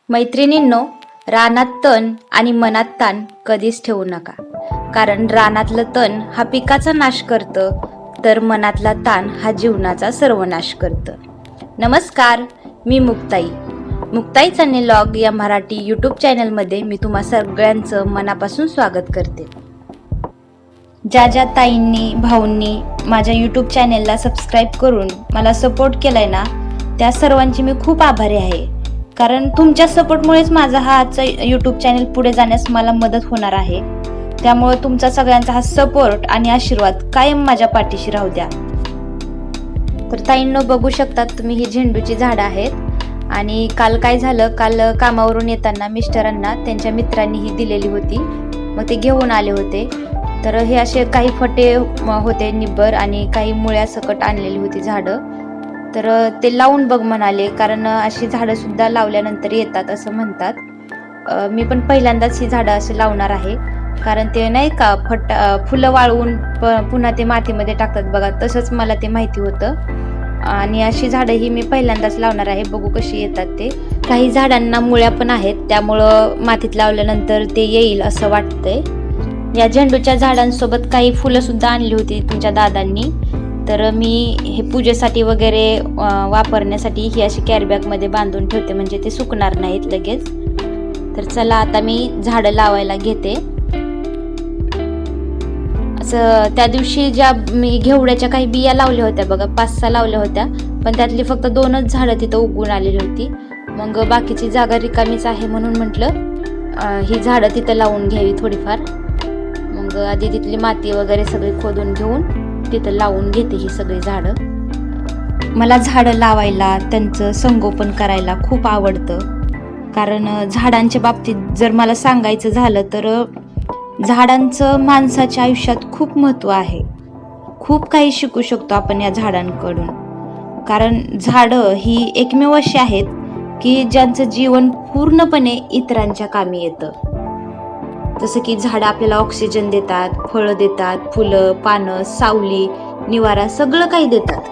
मैत्रिणींनो, रानात तण आणि मनात ताण कधीच ठेवू नका. कारण रानातलं तण हा पिकाचा नाश करतं, तर मनातला ताण हा जीवनाचा सर्वनाश करतं. नमस्कार, मी मुक्ताई चॅनेलॉग या मराठी यूट्यूब चॅनलमध्ये मी तुम्हा सगळ्यांचं मनापासून स्वागत करते. ज्या ताईंनी भाऊंनी माझ्या यूट्यूब चॅनेलला सबस्क्राईब करून मला सपोर्ट केलाय ना, त्या सर्वांची मी खूप आभारी आहे. कारण तुमच्या सपोर्टमुळेच माझा हा आजचा यूट्यूब चॅनेल पुढे जाण्यास मला मदत होणार आहे. त्यामुळे तुमचा सगळ्यांचा हा सपोर्ट आणि आशीर्वाद कायम माझ्या पाठीशी राहू द्या. तर ताईंनो, बघू शकतात तुम्ही, ही झेंडूची झाडं आहेत. आणि काल काय झालं, काल कामावरून येताना मिस्टरांना त्यांच्या मित्रांनी ही दिलेली होती, मग ते घेऊन आले होते. तर हे असे काही फटे होते निब्बर आणि काही मुळ्या सकट आणलेली होती झाडं. तर ते लावून बघ म्हणाले, कारण अशी झाडं सुद्धा लावल्यानंतर येतात असं म्हणतात. मी पण पहिल्यांदाच ही झाडं असं लावणार आहे. कारण ते नाही का फुलं वाळवून पुन्हा ते मातीमध्ये टाकतात बघा, तसंच मला ते माहिती होतं. आणि अशी झाडं ही मी पहिल्यांदाच लावणार आहे. बघू कशी येतात ते. काही झाडांना मुळ्या पण आहेत, त्यामुळं मातीत लावल्यानंतर ते येईल असं वाटतंय. या झेंडूच्या झाडांसोबत काही फुलं सुद्धा आणली होती तुमच्या दादांनी. तर मी हे पूजेसाठी वगैरे वापरण्यासाठी ही अशी कॅरीबॅगमध्ये बांधून ठेवते, म्हणजे ते सुकणार नाहीत लगेच. तर चला, आता मी झाडं लावायला घेते. असं त्या दिवशी ज्या मी घेवड्याच्या काही बिया लावल्या होत्या बघा, 5-6 लावल्या होत्या, पण त्यातली फक्त 2च झाडं तिथं उगवून आलेली होती. मग बाकीची जागा रिकामीच आहे म्हणून म्हटलं ही झाडं तिथं लावून घ्यावी थोडीफार. मग आधी तिथली माती वगैरे सगळी खोदून घेऊन तिथं लावून घेते ही सगळी झाडं. मला झाडं लावायला, त्यांचं संगोपन करायला खूप आवडतं. कारण झाडांच्या बाबतीत जर मला सांगायचं झालं तर झाडांचं माणसाच्या आयुष्यात खूप महत्त्व आहे. खूप काही शिकू शकतो आपण या झाडांकडून. कारण झाडं ही एकमेव अशी आहेत की ज्यांचं जीवन पूर्णपणे इतरांच्या कामी येतं. जसं की झाडं आपल्याला ऑक्सिजन देतात, फळं देतात, फुलं, पानं, सावली, निवारा सगळं काही देतात.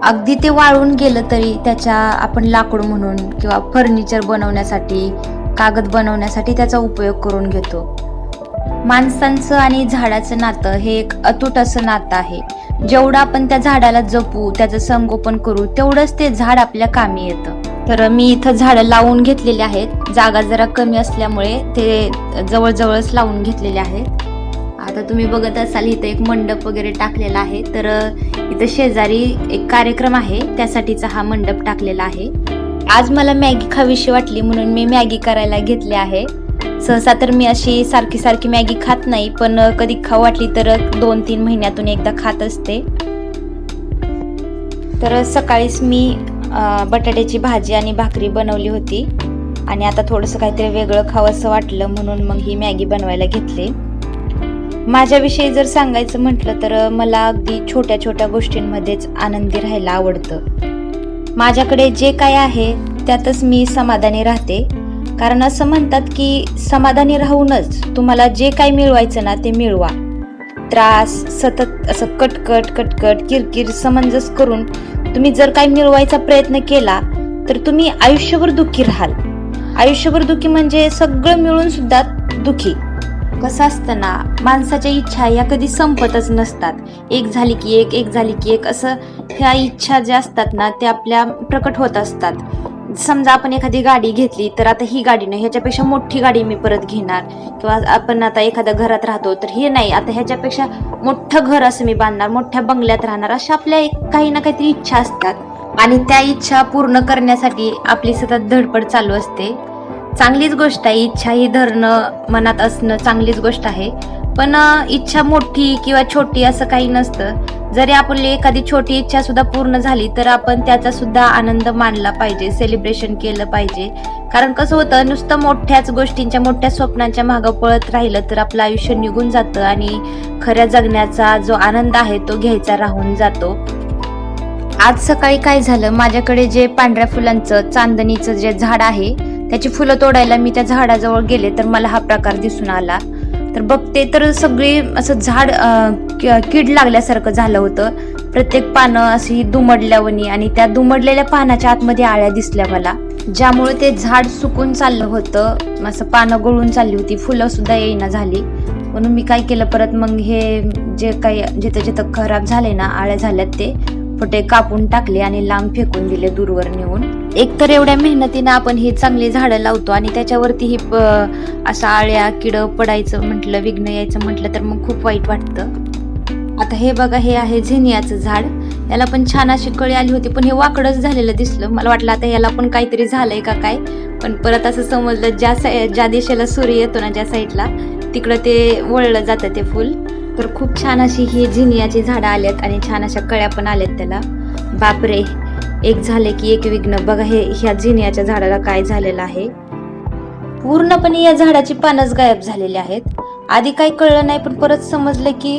अगदी ते वाळून गेलं तरी त्याच्या आपण लाकूड म्हणून किंवा फर्निचर बनवण्यासाठी, कागद बनवण्यासाठी त्याचा उपयोग करून घेतो. माणसांचं आणि झाडाचं नातं हे एक अतूट असं नातं आहे. जेवढं आपण त्या झाडाला जपू, त्याचं संगोपन करू, तेवढंच ते झाड आपल्या कामी येतं. तर मी इथं झाडं लावून घेतलेली आहेत. जागा जरा कमी असल्यामुळे ते जवळजवळच लावून घेतलेले आहेत. आता तुम्ही बघत असाल, इथं एक मंडप वगैरे टाकलेला आहे. तर इथं शेजारी एक कार्यक्रम आहे, त्यासाठीचा हा मंडप टाकलेला आहे. आज मला मॅगी खावीशी वाटली म्हणून मी मॅगी करायला घेतली आहे. सहसा तर मी अशी सारखी मॅगी खात नाही, पण कधी खाऊ वाटली तर 2-3 महिन्यातून एकदा खात असते. तर सकाळीच मी बटाट्याची भाजी आणि भाकरी बनवली होती आणि आता थोडंसं काहीतरी वेगळं खावंसं वाटलं म्हणून मग ही मॅगी बनवायला घेतली. माझ्याविषयी जर सांगायचं म्हटलं तर मला अगदी छोट्या गोष्टींमध्येच आनंदी राहायला आवडतं. माझ्याकडे जे काय आहे त्यातच मी समाधानी राहते. कारण असं म्हणतात की समाधानी राहूनच तुम्हाला जे काही मिळवायचं ना ते मिळवा. त्रास, सतत असं कटकट किरकिर समंजस करून तुम्ही जर काही मिळवायचा प्रयत्न केला तर तुम्ही आयुष्यभर दुःखी राहाल. आयुष्यभर दुःखी म्हणजे सगळं मिळून सुद्धा दुःखी. कसं असतं ना, माणसाच्या इच्छा या कधी संपतच नसतात. एक झाली की एक असं ह्या इच्छा ज्या असतात ना त्या आपल्या प्रकट होत असतात. समजा आपण एखादी गाडी घेतली तर आता ही गाडी नाही, ह्याच्यापेक्षा मोठी गाडी मी परत घेणार. किंवा आपण आता एखाद्या घरात राहतो तर हे नाही, आता ह्याच्यापेक्षा मोठं घर असं मी बांधणार, मोठ्या बंगल्यात राहणार. अशा आपल्या काही ना काहीतरी इच्छा असतात आणि त्या इच्छा पूर्ण करण्यासाठी आपली सतत धडपड चालू असते. चांगलीच गोष्ट आहे, इच्छा ही धरणं, मनात असणं चांगलीच गोष्ट आहे. पण इच्छा मोठी किंवा छोटी असं काही नसतं. जरी आपली एखादी छोटी इच्छा सुद्धा पूर्ण झाली तर आपण त्याचा सुद्धा आनंद मानला पाहिजे, सेलिब्रेशन केलं पाहिजे. कारण कसं होतं, नुसतं मोठ्याच गोष्टींच्या, मोठ्या स्वप्नांच्या मागं पळत राहिलं तर आपलं आयुष्य निघून जातं आणि खऱ्या जगण्याचा जो आनंद आहे तो घ्यायचा राहून जातो. आज सकाळी काय झालं, माझ्याकडे जे पांढऱ्या फुलांचं चांदणीचं जे झाड आहे त्याची फुलं तोडायला मी त्या झाडाजवळ गेले तर मला हा प्रकार दिसून आला. तर बघते तर सगळे असं झाड कीड लागल्यासारखं झालं होतं. प्रत्येक पानं अशी दुमडल्यावनी आणि त्या दुमडलेल्या पानाच्या आतमध्ये आळ्या दिसल्या मला. ज्यामुळे ते झाड सुकून चाललं होतं, असं पानं गळून चालली होती, फुलं सुद्धा येईना झाली. म्हणून मी काय केलं, परत मग हे जे काही जिथं जिथं खराब झाले ना, आळ्या झाल्यात ते फुटे कापून टाकले आणि लांब फेकून दिले दूरवर नेऊन. एक तर एवढ्या मेहनतीनं आपण ही चांगली झाडं लावतो आणि त्याच्यावरती ही असं आळ्या किड पडायचं म्हटलं, विघ्न यायचं म्हटलं तर मग खूप वाईट वाटतं. आता हे बघा, हे आहे झिनियाचं झाड. याला पण छान अशी कळी आली होती, पण हे वाकडच झालेलं दिसलं. मला वाटलं आता याला पण काहीतरी झालंय का काय, पण परत असं समजलं ज्या दिशेला सूर्य येतो ना, ज्या साईडला, तिकडं ते वळलं जातं ते फुल. तर खूप छान अशी ही झिनियाची झाडं आल्यात आणि छान अशा कळ्या पण आल्यात त्याला. बापरे, एक झाले की एक विघ्न. बघा हे ह्या झिनियाच्या झाडाला काय झालेलं आहे. पूर्णपणे या झाडाची पानच गायब झालेली आहेत. आधी काही कळलं नाही, पण परत समजलं की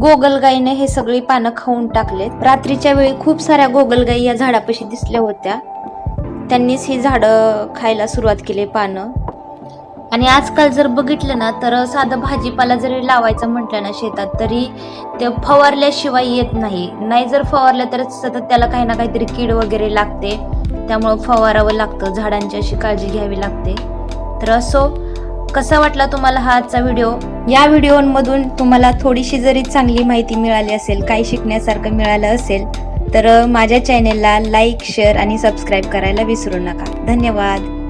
गोगलगाईने हे सगळी पानं खाऊन टाकलेत. रात्रीच्या वेळी खूप साऱ्या गोगलगाई या झाडापाशी दिसल्या होत्या. त्यांनीच ही झाडं खायला सुरुवात केली पानं. आणि आजकाल जर बघितलं ना, तर साधं भाजीपाला जरी लावायचं म्हटलं ना शेतात, तरी ते फवारल्याशिवाय येत नाही जर फवारलं तर सतत त्याला काही ना काहीतरी कीड वगैरे लागते. त्यामुळं फवारावं लागतं, झाडांची अशी काळजी घ्यावी लागते. तर असो, कसा वाटला तुम्हाला हा आजचा व्हिडिओ? या व्हिडिओमधून तुम्हाला थोडीशी जरी चांगली माहिती मिळाली असेल, काही शिकण्यासारखं मिळालं असेल, तर माझ्या चॅनेलला लाईक, शेअर आणि सबस्क्राईब करायला विसरू नका. धन्यवाद.